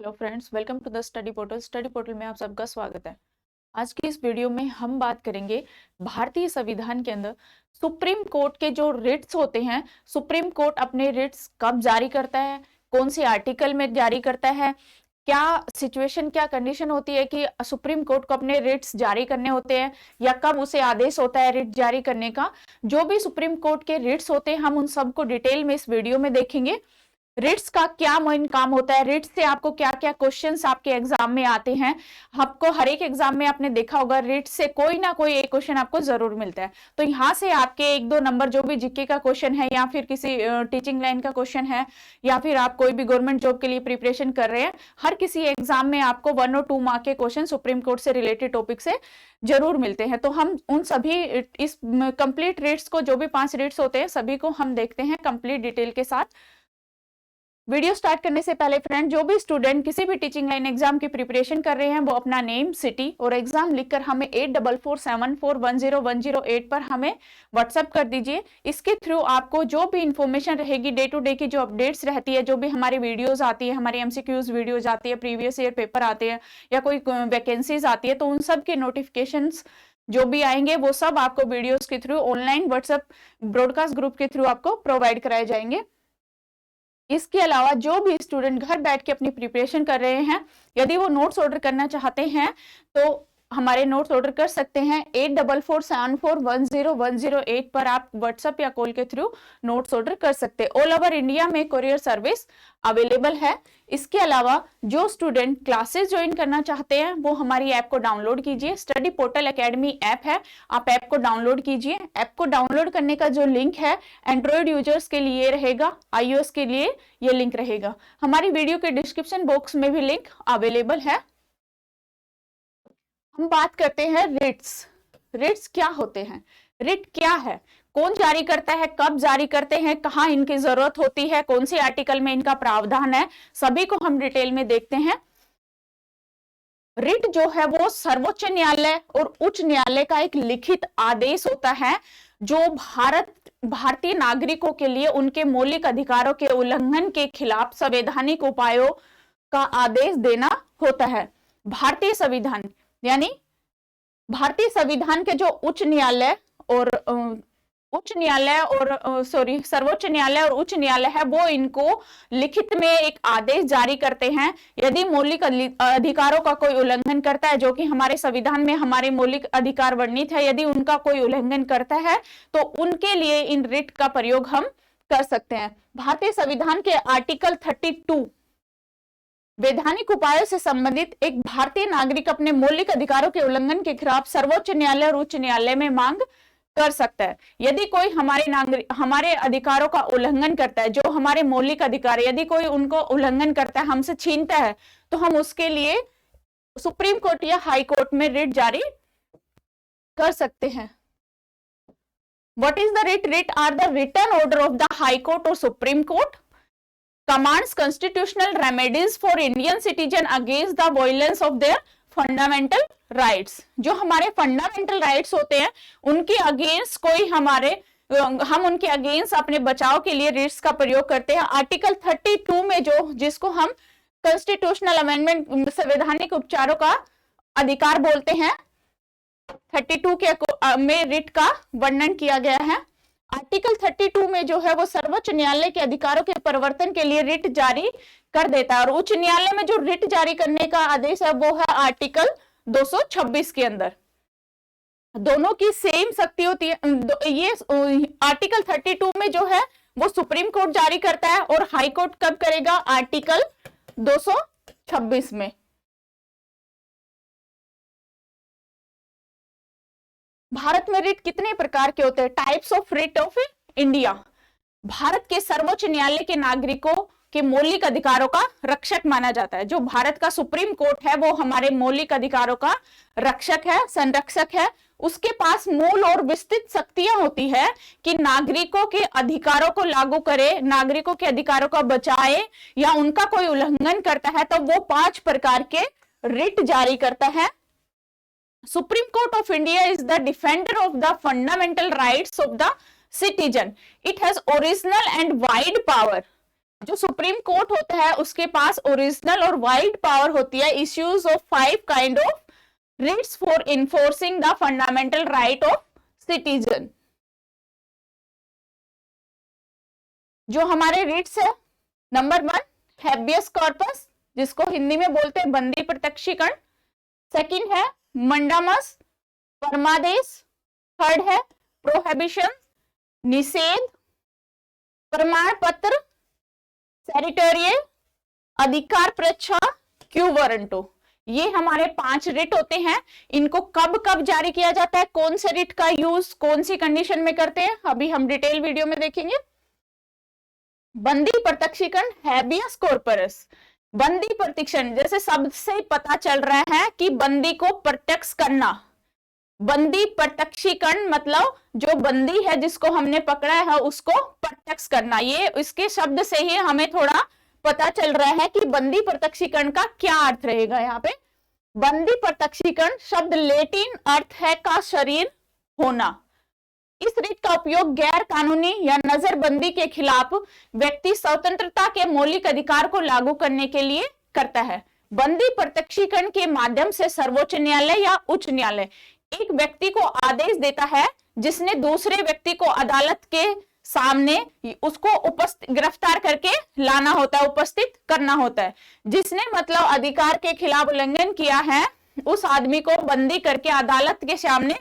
Hello friends, welcome to the study portal. Study portal में आप सबका स्वागत है। आज की इस वीडियो में हम बात करेंगे भारतीय संविधान के अंदर सुप्रीम कोर्ट के जो रिट्स होते हैं, सुप्रीम कोर्ट अपने रिट्स कब जारी करता है, कौन से आर्टिकल में जारी करता है, क्या सिचुएशन, क्या कंडीशन होती है कि सुप्रीम कोर्ट को अपने रिट्स जारी करने होते हैं या कब उसे आदेश होता है रिट जारी करने का। जो भी सुप्रीम कोर्ट के रिट्स होते हैं हम उन सबको डिटेल में इस वीडियो में देखेंगे। रिट्स का क्या मेन काम होता है, रिट्स से आपको क्या क्या क्वेश्चंस आपके एग्जाम में आते हैं। आपको हर एक एग्जाम में आपने देखा होगा रिट्स से कोई ना कोई एक क्वेश्चन आपको जरूर मिलता है। तो यहाँ से आपके एक दो नंबर जो भी जीके का क्वेश्चन है या फिर किसी टीचिंग लाइन का क्वेश्चन है या फिर आप कोई भी गवर्नमेंट जॉब के लिए प्रिपरेशन कर रहे हैं, हर किसी एग्जाम में आपको 1 और 2 मार्क के क्वेश्चन सुप्रीम कोर्ट से रिलेटेड टॉपिक से जरूर मिलते हैं। तो हम उन सभी इस कंप्लीट रिट्स को, जो भी 5 रिट्स होते हैं सभी को हम देखते हैं कंप्लीट डिटेल के साथ। वीडियो स्टार्ट करने से पहले फ्रेंड, जो भी स्टूडेंट किसी भी टीचिंग लाइन एग्जाम की प्रिपरेशन कर रहे हैं वो अपना नेम, सिटी और एग्जाम लिखकर हमें 8447410108 पर हमें व्हाट्सएप कर दीजिए। इसके थ्रू आपको जो भी इंफॉर्मेशन रहेगी, डे टू डे की जो अपडेट्स रहती है, जो भी हमारी वीडियोज आती है, हमारी एमसीक्यूज वीडियोज आती है, प्रीवियस ईयर पेपर आते हैं या कोई वैकेंसीज आती है, तो उन सब के नोटिफिकेशंस जो भी आएंगे वो सब आपको वीडियोज के through online WhatsApp broadcast group के थ्रू आपको प्रोवाइड कराए जाएंगे। इसके अलावा जो भी स्टूडेंट घर बैठ के अपनी प्रिपरेशन कर रहे हैं, यदि वो नोट्स ऑर्डर करना चाहते हैं तो हमारे नोट्स ऑर्डर कर सकते हैं। 8447410108 पर आप व्हाट्सएप या कॉल के थ्रू नोट्स ऑर्डर कर सकते हैं। ऑल ओवर इंडिया में कोरियर सर्विस अवेलेबल है। इसके अलावा जो स्टूडेंट क्लासेस ज्वाइन करना चाहते हैं वो हमारी ऐप को डाउनलोड कीजिए। स्टडी पोर्टल एकेडमी ऐप है, आप ऐप को डाउनलोड कीजिए। ऐप को डाउनलोड करने का जो लिंक है एंड्रॉयड यूजर्स के लिए रहेगा, iOS के लिए ये लिंक रहेगा। हमारी वीडियो के डिस्क्रिप्शन बॉक्स में भी लिंक अवेलेबल है। हम बात करते हैं रिट्स। रिट्स क्या होते हैं, रिट क्या है, कौन जारी करता है, कब जारी करते हैं, कहां इनकी जरूरत होती है, कौन से आर्टिकल में इनका प्रावधान है, सभी को हम डिटेल में देखते हैं। रिट जो है वो सर्वोच्च न्यायालय और उच्च न्यायालय का एक लिखित आदेश होता है जो भारतीय नागरिकों के लिए उनके मौलिक अधिकारों के उल्लंघन के खिलाफ संवैधानिक उपायों का आदेश देना होता है। भारतीय संविधान यानी भारतीय संविधान के जो सर्वोच्च न्यायालय और उच्च न्यायालय है वो इनको लिखित में एक आदेश जारी करते हैं। यदि मौलिक अधिकारों का कोई उल्लंघन करता है, जो कि हमारे संविधान में हमारे मौलिक अधिकार वर्णित है, यदि उनका कोई उल्लंघन करता है तो उनके लिए इन रिट का प्रयोग हम कर सकते हैं। भारतीय संविधान के आर्टिकल 32 वैधानिक उपायों से संबंधित एक भारतीय नागरिक अपने मौलिक अधिकारों के उल्लंघन के खिलाफ सर्वोच्च न्यायालय और उच्च न्यायालय में मांग कर सकता है। यदि कोई हमारे अधिकारों का उल्लंघन करता है, जो हमारे मौलिक अधिकार, यदि कोई उनको उल्लंघन करता है, हमसे छीनता है, तो हम उसके लिए सुप्रीम कोर्ट या हाई कोर्ट में रिट जारी कर सकते हैं। What is the writ? Writ are the written order of the high court और supreme court commands constitutional remedies for Indian citizen against the violence of their fundamental rights। जो हमारे fundamental rights होते हैं उनके अगेंस्ट हम उनके against अपने बचाव के लिए रिट्स का प्रयोग करते हैं। आर्टिकल 32 में जिसको हम कॉन्स्टिट्यूशनल अमेंडमेंट, संवैधानिक उपचारों का अधिकार बोलते हैं, 32 के में रिट का वर्णन किया गया है। आर्टिकल 32 में जो है वो सर्वोच्च न्यायालय के अधिकारों के परिवर्तन के लिए रिट जारी कर देता है और उच्च न्यायालय में जो रिट जारी करने का आदेश है वो है आर्टिकल 226 के अंदर। दोनों की सेम शक्ति होती है। ये आर्टिकल 32 में जो है वो सुप्रीम कोर्ट जारी करता है और हाई कोर्ट कब करेगा? आर्टिकल 226 में। भारत में रिट कितने प्रकार के होते हैं? Types of writ of India. Bharat के सर्वोच्च न्यायालय के नागरिकों के मौलिक अधिकारों का रक्षक माना जाता है। जो भारत का सुप्रीम कोर्ट है वो हमारे मौलिक अधिकारों का रक्षक है, संरक्षक है। उसके पास मूल और विस्तृत शक्तियां होती है कि नागरिकों के अधिकारों को लागू करे, नागरिकों के अधिकारों को बचाए या उनका कोई उल्लंघन करता है तो वो 5 प्रकार के रिट जारी करता है। Supreme Court of India is the defender of the fundamental rights of the citizen. It has original and wide power. जो सुप्रीम कोर्ट होता है उसके पास ओरिजिनल और वाइड पावर होती है issues of 5 kind of Ritz for enforcing the fundamental right of citizen. जो हमारे Ritz है, नंबर 1 हैबियस कॉर्पस, जिसको हिंदी में बोलते हैं बंदी प्रत्यक्षीकरण। सेकंड है मंडामस, परमादेश। थर्ड है प्रोहिबिशन, निषेध। प्रमाण पत्र, सेरिटोरियल, अधिकार परीक्षा, क्यू वारंटो। ये हमारे 5 रिट होते हैं। इनको कब कब जारी किया जाता है, कौन से रिट का यूज कौन सी कंडीशन में करते हैं, अभी हम डिटेल वीडियो में देखेंगे। बंदी प्रत्यक्षीकरण, हैबियस कॉर्पस। बंदी प्रत्यक्षीकरण, जैसे शब्द से पता चल रहा है कि बंदी को प्रत्यक्ष करना। बंदी प्रत्यक्षीकरण मतलब जो बंदी है जिसको हमने पकड़ा है उसको प्रत्यक्ष करना। ये इसके शब्द से ही हमें थोड़ा पता चल रहा है कि बंदी प्रत्यक्षीकरण का क्या अर्थ रहेगा। यहाँ पे बंदी प्रत्यक्षीकरण शब्द लेटिन अर्थ है का शरीर होना। इस रिट का उपयोग गैर कानूनी या नजरबंदी के खिलाफ व्यक्ति स्वतंत्रता के मौलिक अधिकार को लागू करने के लिए करता है। बंदी प्रत्यक्षीकरण के माध्यम से सर्वोच्च न्यायालय या उच्च न्यायालय एक व्यक्ति को आदेश देता है जिसने दूसरे व्यक्ति को अदालत के सामने उसको गिरफ्तार करके लाना होता है, उपस्थित करना होता है। जिसने मतलब अधिकार के खिलाफ उल्लंघन किया है उस आदमी को बंदी करके अदालत के सामने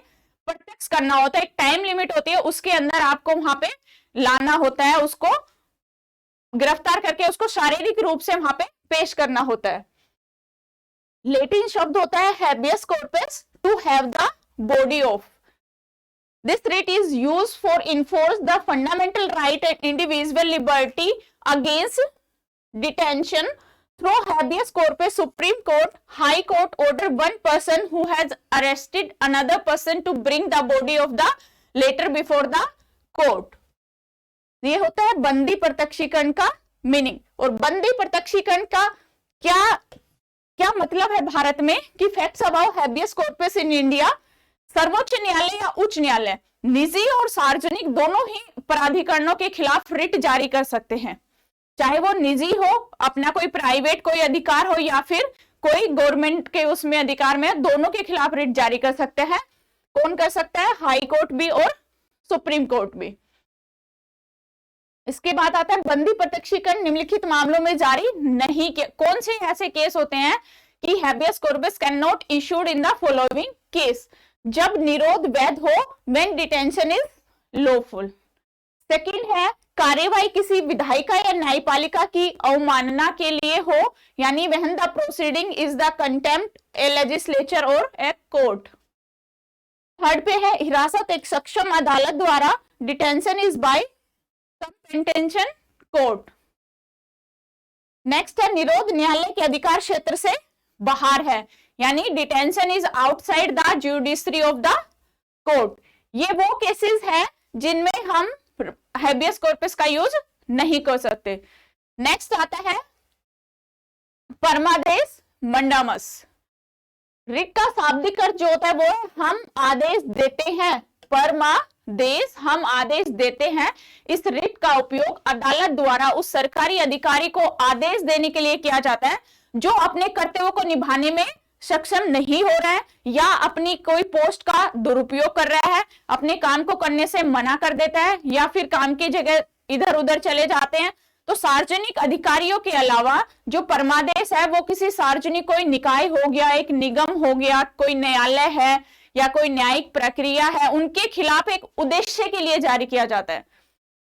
प्रत्यक्ष करना होता है। एक टाइम लिमिट होती है, उसके अंदर आपको वहां पे लाना होता है, उसको गिरफ्तार करके उसको शारीरिक रूप से वहां पे पेश करना होता है। लेटिन शब्द होता है habeas corpus, to have the body of. This writ is used for enforce the fundamental right and individual liberty against detention through habeas corpus. Supreme Court, High Court order one person who has arrested another person to bring the body of the latter before the court. ये होता है बंदी प्रत्यक्षीकरण का meaning. और बंदी प्रत्यक्षीकरण का क्या मतलब है भारत में कि facts about habeas corpus in India. सर्वोच्च न्यायालय या उच्च न्यायालय निजी और सार्वजनिक दोनों ही प्राधिकरणों के खिलाफ रिट जारी कर सकते हैं, चाहे वो निजी हो, अपना कोई प्राइवेट कोई अधिकार हो या फिर कोई गवर्नमेंट के उसमें अधिकार में, दोनों के खिलाफ रिट जारी कर सकते हैं। कौन कर सकता है? हाई कोर्ट भी और सुप्रीम कोर्ट भी। इसके बाद आता है बंदी प्रत्यक्षीकरण निम्नलिखित मामलों में जारी नहीं किया। कौन से ऐसे केस होते हैं कि habeas corpus can not issued in the following case, जब निरोध वैध हो, when detention is lawful. Second है कार्यवाही किसी विधायिका या न्यायपालिका की अवमानना के लिए हो, यानी when the proceeding is the contempt A legislature और ए कोर्ट। थर्ड पे है हिरासत एक सक्षम अदालत द्वारा, detention is by contention court. Next है निरोध न्यायालय के अधिकार क्षेत्र से बाहर है, यानी detention is outside the judiciary of the court. ये वो केसेस है जिनमें हम हैबियस कॉर्पस का यूज नहीं कर सकते। नेक्स्ट आता है परमादेश मंडामस। रिट का शाब्दिक अर्थ जो होता है वो हम आदेश देते हैं। परमादेश हम आदेश देते हैं। इस रिट का उपयोग अदालत द्वारा उस सरकारी अधिकारी को आदेश देने के लिए किया जाता है जो अपने कर्तव्यों को निभाने में सक्षम नहीं हो रहा है या अपनी कोई पोस्ट का दुरुपयोग कर रहा है, अपने काम को करने से मना कर देता है या फिर काम की जगह इधर उधर चले जाते हैं। तो सार्वजनिक अधिकारियों के अलावा जो परमादेश है वो किसी सार्वजनिक कोई निकाय हो गया, एक निगम हो गया, कोई न्यायालय है या कोई न्यायिक प्रक्रिया है, उनके खिलाफ एक उद्देश्य के लिए जारी किया जाता है।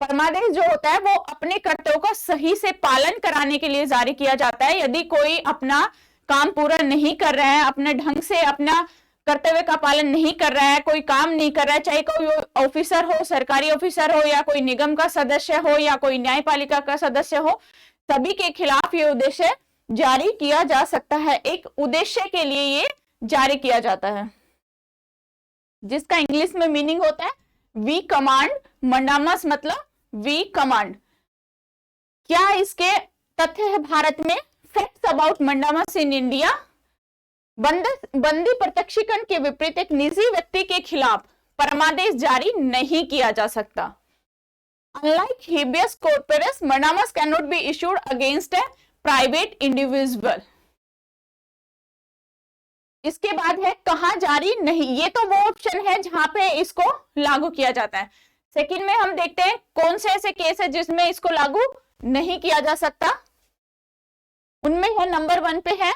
परमादेश जो होता है वो अपने कर्तव्यों का सही से पालन कराने के लिए जारी किया जाता है। यदि कोई अपना काम पूरा नहीं कर रहा है, अपने ढंग से अपना कर्तव्य का पालन नहीं कर रहा है, कोई काम नहीं कर रहा है, चाहे कोई ऑफिसर हो, सरकारी ऑफिसर हो या कोई निगम का सदस्य हो या कोई न्यायपालिका का सदस्य हो, सभी के खिलाफ ये उद्देश्य जारी किया जा सकता है। एक उद्देश्य के लिए ये जारी किया जाता है जिसका इंग्लिश में मीनिंग होता है वी कमांड। मंडामस मतलब वी कमांड। क्या इसके तथ्य है भारत में? Facts about mandamus in India. बंदी प्रत्यक्षीकरण के विपरीत एक निजी व्यक्ति के खिलाफ परमादेश जारी नहीं किया जा सकता। Unlike habeas corpus, mandamus cannot be issued against a private individual. इसके बाद है कहां जारी नहीं, ये तो वो ऑप्शन है जहां पे इसको लागू किया जाता है। सेकंड में हम देखते हैं कौन से ऐसे केस है जिसमें इसको लागू नहीं किया जा सकता। उनमें है नंबर 1 पे है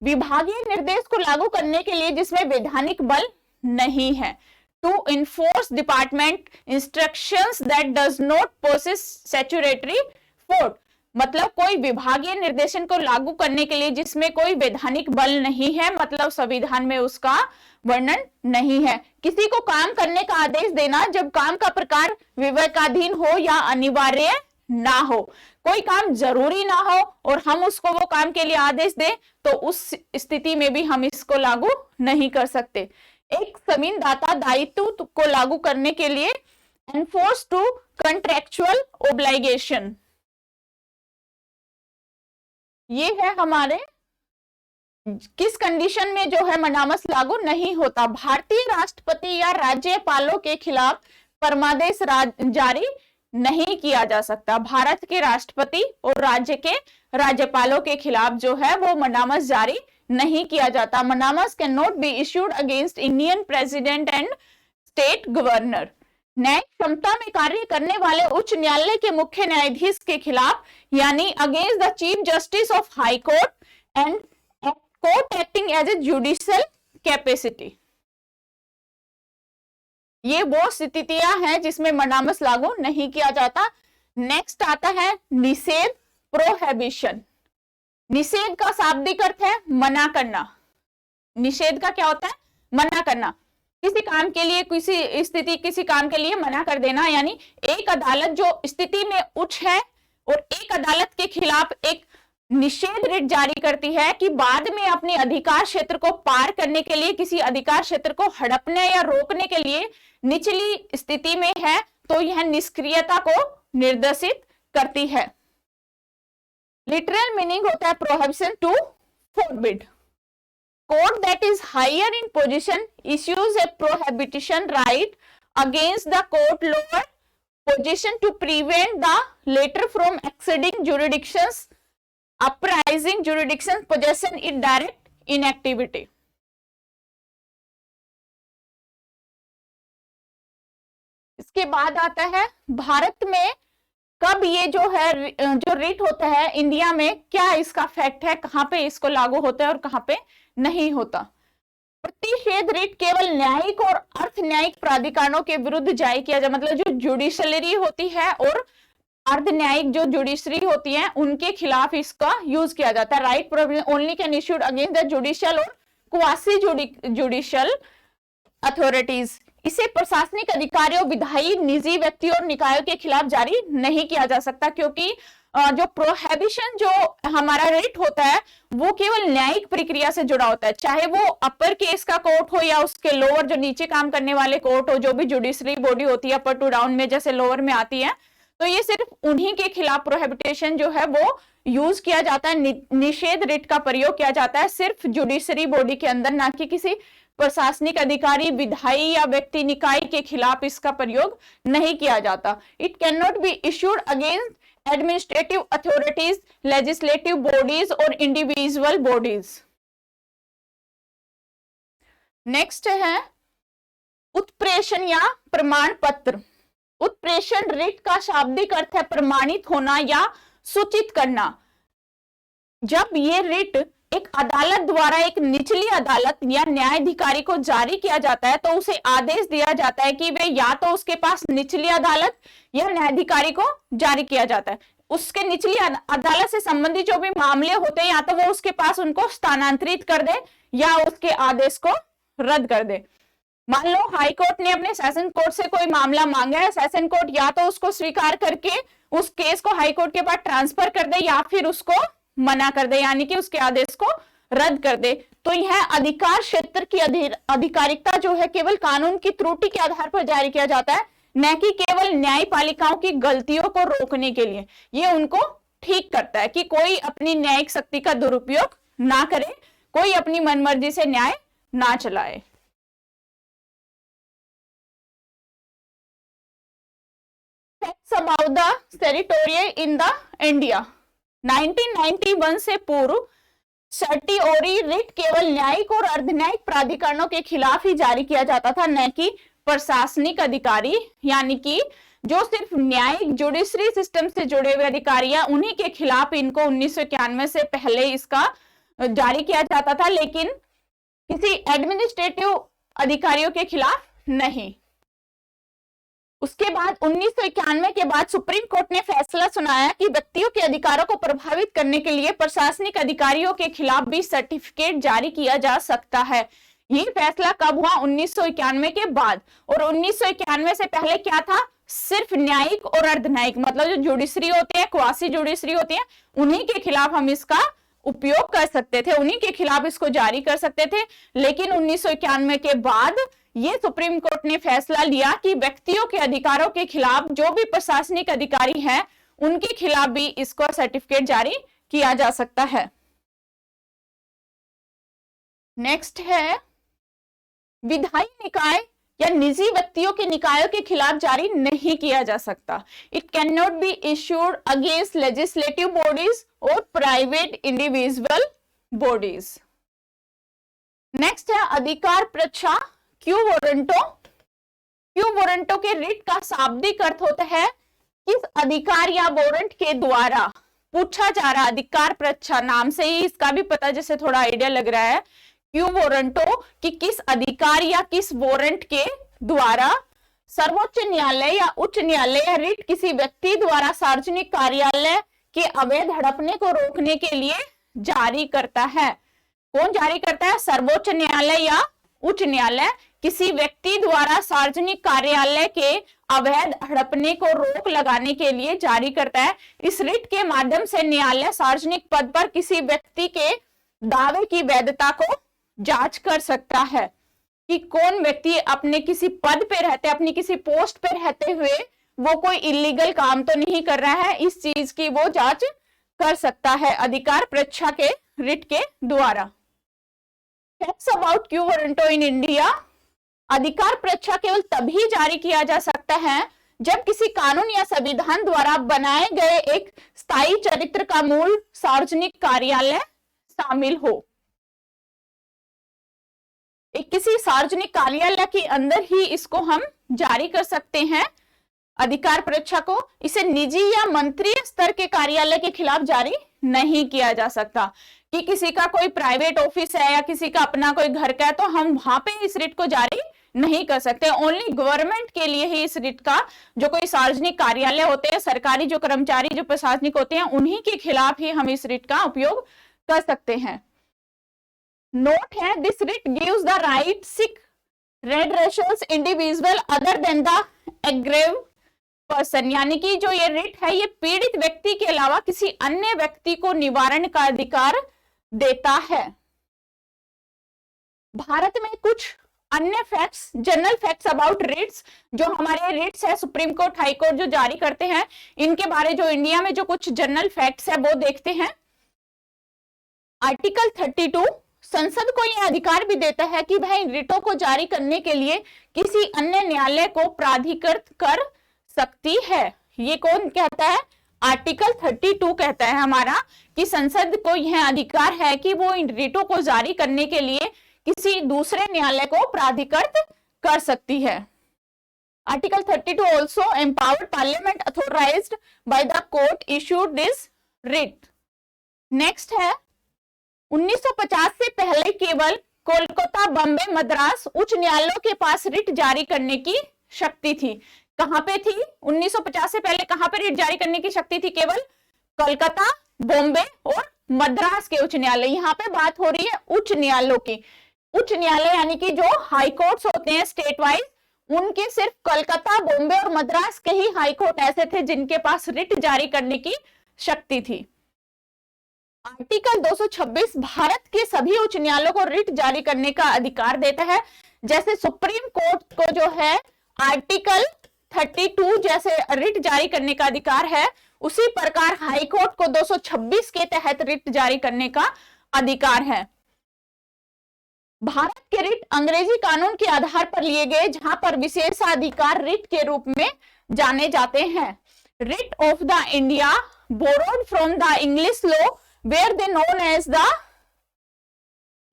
विभागीय निर्देश को लागू करने के लिए जिसमें वैधानिक बल नहीं है। To enforce department instructions that does not possess statutory force, मतलब कोई विभागीय निर्देशन को लागू करने के लिए जिसमें कोई वैधानिक बल नहीं है, मतलब संविधान में उसका वर्णन नहीं है। किसी को काम करने का आदेश देना जब काम का प्रकार विवेकाधीन हो या अनिवार्य ना हो, कोई काम जरूरी ना हो और हम उसको वो काम के लिए आदेश दें, तो उस स्थिति में भी हम इसको लागू नहीं कर सकते। एक जमीनदाता दायित्व को लागू करने के लिए एनफोर्स टू कॉन्ट्रेक्चुअल ओब्लिगेशन, ये है हमारे किस कंडीशन में जो है मनामस लागू नहीं होता। भारतीय राष्ट्रपति या राज्यपालों के खिलाफ परमादेश जारी नहीं किया जा सकता। भारत के राष्ट्रपति और राज्य के राज्यपालों के खिलाफ जो है वो मनामस जारी नहीं किया जाता। Mandamus can not be issued against Indian president and state governor. न्यायिक क्षमता में कार्य करने वाले उच्च न्यायालय के मुख्य न्यायाधीश के खिलाफ यानी against the chief justice of high court and court acting as a judicial capacity, ये वो स्थितियां हैं जिसमें मनामस लागू नहीं किया जाता। नेक्स्ट आता है निषेध, प्रोहिबिशन। निषेध का शाब्दिक अर्थ है मना करना। निषेध का क्या होता है? मना करना। किसी काम के लिए, किसी स्थिति, किसी काम के लिए मना कर देना, यानी एक अदालत जो स्थिति में उच्च है और एक अदालत के खिलाफ एक निषेध रिट जारी करती है कि बाद में अपने अधिकार क्षेत्र को पार करने के लिए, किसी अधिकार क्षेत्र को हड़पने या रोकने के लिए निचली स्थिति में है, तो यह निष्क्रियता को निर्देशित करती है। लिटरल मीनिंग होता है prohibition to forbid. Court that is higher in position issues a prohibition right against the court lower position to prevent the latter from exceeding jurisdictions uprising jurisdiction possession in direct inactivity. इसके बाद आता है भारत में कब ये जो है जो रिट होता है इंडिया में, क्या इसका फैक्ट है, कहां पे इसको लागू होता है और कहां पे नहीं होता। प्रतिषेध रिट केवल न्यायिक और अर्थ न्यायिक प्राधिकरणों के विरुद्ध जारी किया जाए, मतलब जो जुडिशरी होती है और अर्ध न्यायिक जो जुडिशरी होती है उनके खिलाफ इसका यूज किया जाता है। Right provision only can issued against the judicial और क्वासी जुडिशियल अथॉरिटीज। इसे प्रशासनिक अधिकारियों, विधायी, निजी व्यक्तियों और निकायों के खिलाफ जारी नहीं किया जा सकता, क्योंकि जो प्रोहिबिशन जो हमारा रिट होता है वो केवल न्यायिक प्रक्रिया से जुड़ा होता है, चाहे वो अपर केस का कोर्ट हो या उसके लोअर जो नीचे काम करने वाले कोर्ट हो, जो भी जुडिशरी बॉडी होती है अपर टू डाउन में जैसे लोअर में आती है, तो ये सिर्फ उन्हीं के खिलाफ प्रोहिबिटेशन जो है वो यूज किया जाता है। निषेध रिट का प्रयोग किया जाता है सिर्फ जुडिशरी बॉडी के अंदर, ना कि किसी प्रशासनिक अधिकारी, विधायी या व्यक्ति निकाय के खिलाफ इसका प्रयोग नहीं किया जाता। It can not be issued against administrative authorities, legislative bodies और इंडिविजुअल बॉडीज। नेक्स्ट है उत्प्रेषण या प्रमाण पत्र। उत्प्रेषण रिट का शाब्दिक अर्थ है प्रमाणित होना या सूचित करना। जब ये रिट एक अदालत द्वारा एक निचली अदालत या न्यायाधिकारी को जारी किया जाता है, तो उसे आदेश दिया जाता है कि वे या तो उसके पास निचली अदालत या न्यायाधिकारी को जारी किया जाता है। उसके निचली अदालत से संबंधित जो भी मामले होते हैं या तो वो उसके पास उनको स्थानांतरित कर दे या उसके आदेश को रद्द कर दे। मान लो हाई कोर्ट ने अपने सेशन कोर्ट से कोई मामला मांगा है, सेशन कोर्ट या तो उसको स्वीकार करके उस केस को हाई कोर्ट के पास ट्रांसफर कर दे या फिर उसको मना कर दे, यानी कि उसके आदेश को रद्द कर दे। तो यह अधिकार क्षेत्र की अधिकारिकता जो है केवल कानून की त्रुटि के आधार पर जारी किया जाता है, न कि केवल न्यायपालिकाओं की गलतियों को रोकने के लिए। ये उनको ठीक करता है कि कोई अपनी न्यायिक शक्ति का दुरुपयोग ना करे, कोई अपनी मनमर्जी से न्याय ना चलाए। Facts about the territorial in the India. 1991 से पूर्व सर्टिओरी रिट केवल न्यायिक और अर्धन्यायिक प्राधिकरणों के खिलाफ ही जारी किया जाता था, न कि प्रशासनिक अधिकारी, यानी कि जो सिर्फ न्यायिक जुडिशरी सिस्टम से जुड़े हुए अधिकारी हैं उन्हीं के खिलाफ इनको 1991 से पहले इसका जारी किया जाता था, लेकिन किसी एडमिनिस्ट्रेटिव अधिकारियों के खिलाफ नहीं। उसके बाद 1991 के बाद सुप्रीम कोर्ट ने फैसला सुनाया कि व्यक्तियों के अधिकारों को प्रभावित करने के लिए प्रशासनिक अधिकारियों के खिलाफ भी सर्टिफिकेट जारी किया जा सकता है। ये फैसला कब हुआ? 1991 के बाद। और 1991 से पहले क्या था? सिर्फ न्यायिक और अर्धन्यायिक, मतलब जो जुडिशरी होते हैं, क्वासी जुडिशरी होती है, उन्हीं के खिलाफ हम इसका उपयोग कर सकते थे, उन्हीं के खिलाफ इसको जारी कर सकते थे। लेकिन 1991 के बाद ये सुप्रीम कोर्ट ने फैसला लिया कि व्यक्तियों के अधिकारों के खिलाफ जो भी प्रशासनिक अधिकारी हैं उनके खिलाफ भी इसको सर्टिफिकेट जारी किया जा सकता है। नेक्स्ट है विधायी निकाय या निजी व्यक्तियों के निकायों के खिलाफ जारी नहीं किया जा सकता। It can not be issued against legislative bodies और प्राइवेट इंडिविजुअल बॉडीज। नेक्स्ट है अधिकार परीक्षा क्यू वारंटो। क्यू वारंटो के रिट का शाब्दिक अर्थ होता है किस अधिकार या वारंट के द्वारा पूछा जा रहा। अधिकार परीक्षा नाम से ही इसका भी पता, जैसे थोड़ा आइडिया लग रहा है, क्यू वारंटो कि किस अधिकार या किस वारंट के द्वारा सर्वोच्च न्यायालय या उच्च न्यायालय या रिट किसी व्यक्ति द्वारा सार्वजनिक कार्यालय के अवैध हड़पने को रोकने के लिए जारी करता है। कौन जारी करता है? सर्वोच्च न्यायालय या उच्च न्यायालय किसी व्यक्ति द्वारा सार्वजनिक कार्यालय के अवैध हड़पने को रोक लगाने के लिए जारी करता है। इस रिट के माध्यम से न्यायालय सार्वजनिक पद पर किसी व्यक्ति के दावे की वैधता को जांच कर सकता है कि कौन व्यक्ति अपने किसी पद पे रहते, अपनी किसी पोस्ट पे रहते हुए वो कोई इलीगल काम तो नहीं कर रहा है, इस चीज की वो जांच कर सकता है अधिकार परीक्षा के रिट के द्वारा। Facts about quo warranto in India. अधिकार परीक्षा केवल तभी जारी किया जा सकता है जब किसी कानून या संविधान द्वारा बनाए गए एक स्थायी चरित्र का मूल सार्वजनिक कार्यालय शामिल हो। एक किसी सार्वजनिक कार्यालय के अंदर ही इसको हम जारी कर सकते हैं अधिकार परीक्षा को। इसे निजी या मंत्रीय स्तर के कार्यालय के खिलाफ जारी नहीं किया जा सकता कि किसी का कोई प्राइवेट ऑफिस है या किसी का अपना कोई घर का है तो हम वहां पे इस रिट को जारी नहीं कर सकते। ओनली गवर्नमेंट के लिए ही इस रिट का, जो कोई सार्वजनिक कार्यालय होते हैं, सरकारी जो कर्मचारी जो प्रशासनिक होते हैं, उन्हीं के खिलाफ ही हम इस रिट का उपयोग कर सकते हैं। नोट है this writ gives the right seek redressals individual other than the aggrieved person, यानी कि जो ये रिट है ये पीड़ित व्यक्ति के अलावा किसी अन्य व्यक्ति को निवारण का अधिकार देता है। भारत में कुछ अन्य facts, general facts about writs, जो हमारे रिट्स है सुप्रीम कोर्ट, हाई कोर्ट जो जारी करते हैं, इनके बारे जो इंडिया में जो कुछ जनरल फैक्ट्स है वो देखते हैं। आर्टिकल 32 संसद को यह अधिकार भी देता है कि भाई रिटों को जारी करने के लिए किसी अन्य न्यायालय को प्राधिकृत कर सकती है। ये कौन कहता है? आर्टिकल 32 कहता है हमारा कि संसद को यह अधिकार है कि वो इन रिटों को जारी करने के लिए किसी दूसरे न्यायालय को प्राधिकृत कर सकती है। Article 32 also empowered parliament authorised by the court issued this writ. Next है 1950 से पहले केवल कोलकाता, बॉम्बे, मद्रास उच्च न्यायालयों के पास रिट जारी करने की शक्ति थी। कहां पे थी? 1950 से पहले कहां पे रिट जारी करने की शक्ति थी? केवल कोलकाता, बॉम्बे और मद्रास के उच्च न्यायालय। यहाँ पे बात हो रही है उच्च न्यायालयों की। उच्च न्यायालय यानी कि जो हाई कोर्ट्स होते हैं स्टेट वाइज, उनके सिर्फ कोलकाता, बॉम्बे और मद्रास के ही हाई कोर्ट ऐसे थे जिनके पास रिट जारी करने की शक्ति थी। आर्टिकल 226 भारत के सभी उच्च न्यायालयों को रिट जारी करने का अधिकार देता है। जैसे सुप्रीम कोर्ट को जो है आर्टिकल 32 जैसे रिट जारी करने का अधिकार है, उसी प्रकार हाई कोर्ट को 226 के तहत रिट जारी करने का अधिकार है। भारत के रिट अंग्रेजी कानून के आधार पर लिए गए, जहां पर विशेषाधिकार रिट के रूप में जाने जाते हैं। Writ of the India borrowed from the English law where they known as the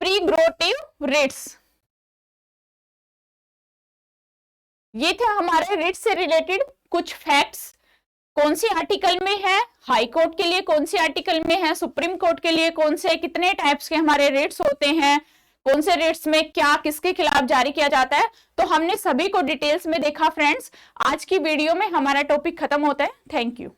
prerogative writs. ये थे हमारे रिट से रिलेटेड कुछ फैक्ट्स। कौन सी आर्टिकल में है, हाई कोर्ट के लिए कौन सी आर्टिकल में है, सुप्रीम कोर्ट के लिए कौन से, कितने टाइप्स के हमारे रिट्स होते हैं, कौन से रिट्स में क्या किसके खिलाफ जारी किया जाता है, तो हमने सभी को डिटेल्स में देखा फ्रेंड्स। आज की वीडियो में हमारा टॉपिक खत्म होता है। Thank you.